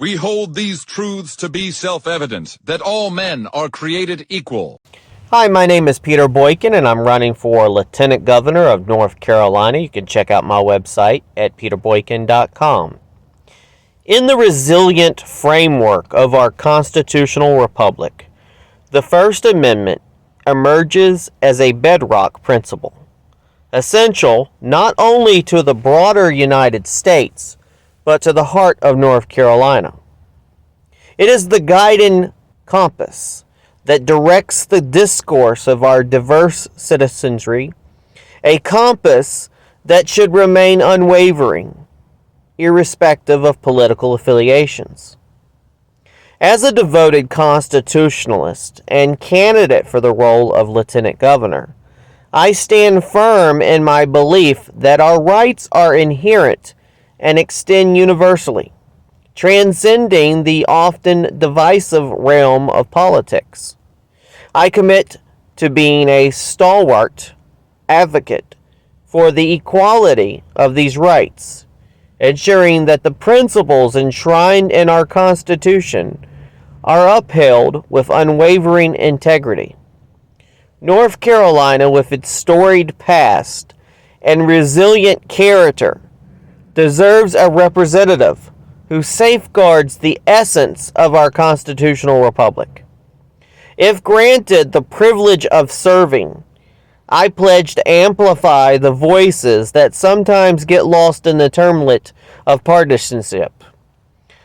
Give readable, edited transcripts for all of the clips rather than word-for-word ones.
We hold these truths to be self-evident, that all men are created equal. Hi, my name is Peter Boykin, and I'm running for Lieutenant Governor of North Carolina. You can check out my website at peterboykin.com. In the resilient framework of our constitutional republic, the First Amendment emerges as a bedrock principle, essential not only to the broader United States, but to the heart of North Carolina. It is the guiding compass that directs the discourse of our diverse citizenry, a compass that should remain unwavering, irrespective of political affiliations. As a devoted constitutionalist and candidate for the role of Lieutenant Governor, I stand firm in my belief that our rights are inherent and extend universally, transcending the often divisive realm of politics. I commit to being a stalwart advocate for the equality of these rights, ensuring that the principles enshrined in our Constitution are upheld with unwavering integrity. North Carolina, with its storied past and resilient character, deserves a representative who safeguards the essence of our constitutional republic. If granted the privilege of serving, I pledge to amplify the voices that sometimes get lost in the termlet of partisanship,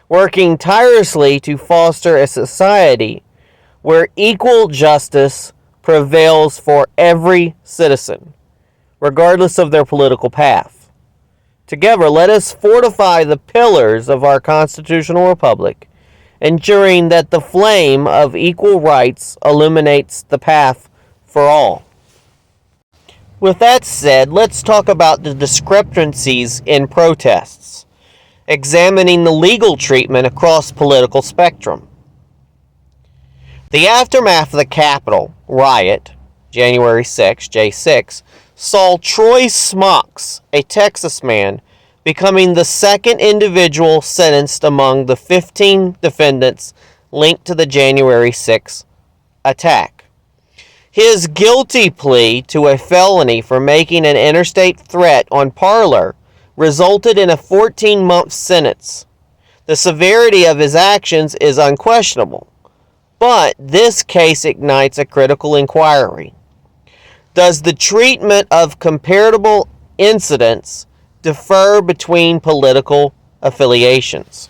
working tirelessly to foster a society where equal justice prevails for every citizen, regardless of their political path. Together, let us fortify the pillars of our constitutional republic, ensuring that the flame of equal rights illuminates the path for all. With that said, let's talk about the discrepancies in protests, examining the legal treatment across political spectrum. The aftermath of the Capitol riot, January 6, J6, saw Troy Smocks, a Texas man, becoming the second individual sentenced among the 15 defendants linked to the January 6 attack. His guilty plea to a felony for making an interstate threat on Parler resulted in a 14-month sentence. The severity of his actions is unquestionable, but this case ignites a critical inquiry. Does the treatment of comparable incidents differ between political affiliations?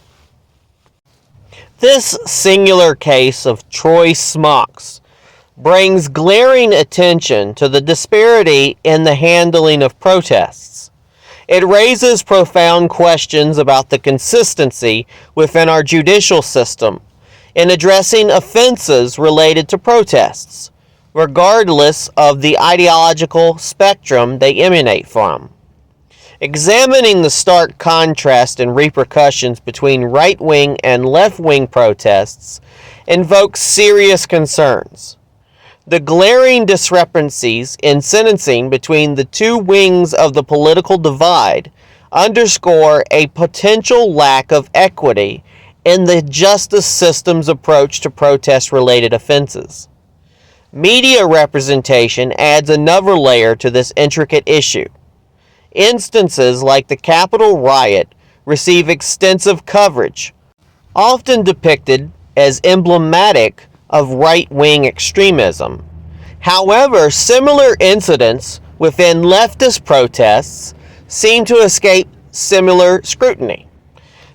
This singular case of Troy Smocks brings glaring attention to the disparity in the handling of protests. It raises profound questions about the consistency within our judicial system in addressing offenses related to protests, regardless of the ideological spectrum they emanate from. Examining the stark contrast and repercussions between right-wing and left-wing protests invokes serious concerns. The glaring discrepancies in sentencing between the two wings of the political divide underscore a potential lack of equity in the justice system's approach to protest-related offenses. Media representation adds another layer to this intricate issue. Instances like the Capitol riot receive extensive coverage, often depicted as emblematic of right-wing extremism. However, similar incidents within leftist protests seem to escape similar scrutiny,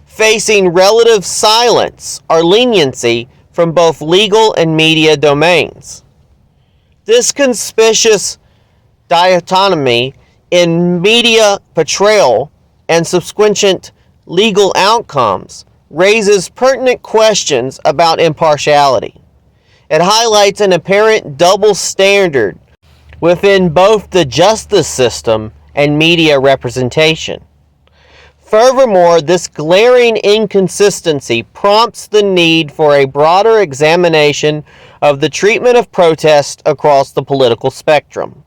facing relative silence or leniency from both legal and media domains. This conspicuous dichotomy in media portrayal and subsequent legal outcomes raises pertinent questions about impartiality. It highlights an apparent double standard within both the justice system and media representation. Furthermore, this glaring inconsistency prompts the need for a broader examination of the treatment of protests across the political spectrum.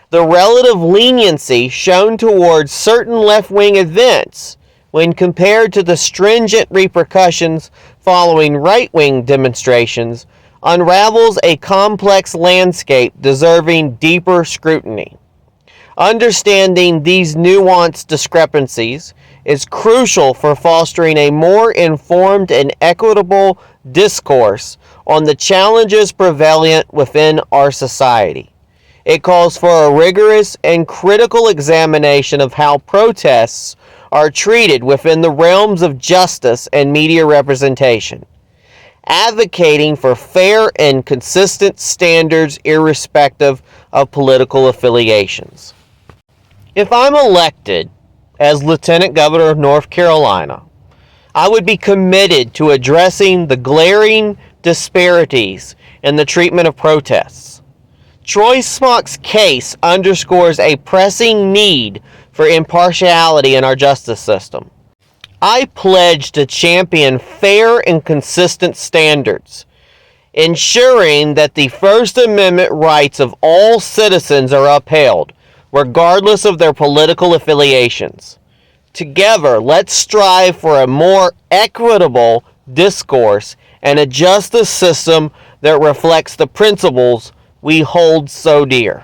The relative leniency shown towards certain left-wing events when compared to the stringent repercussions following right-wing demonstrations, unravels a complex landscape deserving deeper scrutiny. Understanding these nuanced discrepancies is crucial for fostering a more informed and equitable discourse on the challenges prevalent within our society. It calls for a rigorous and critical examination of how protests are treated within the realms of justice and media representation, advocating for fair and consistent standards irrespective of political affiliations. If I'm elected as Lieutenant Governor of North Carolina, I would be committed to addressing the glaring disparities in the treatment of protests. Troy Smock's case underscores a pressing need for impartiality in our justice system. I pledge to champion fair and consistent standards, ensuring that the First Amendment rights of all citizens are upheld, regardless of their political affiliations. Together, let's strive for a more equitable discourse and a justice system that reflects the principles we hold so dear.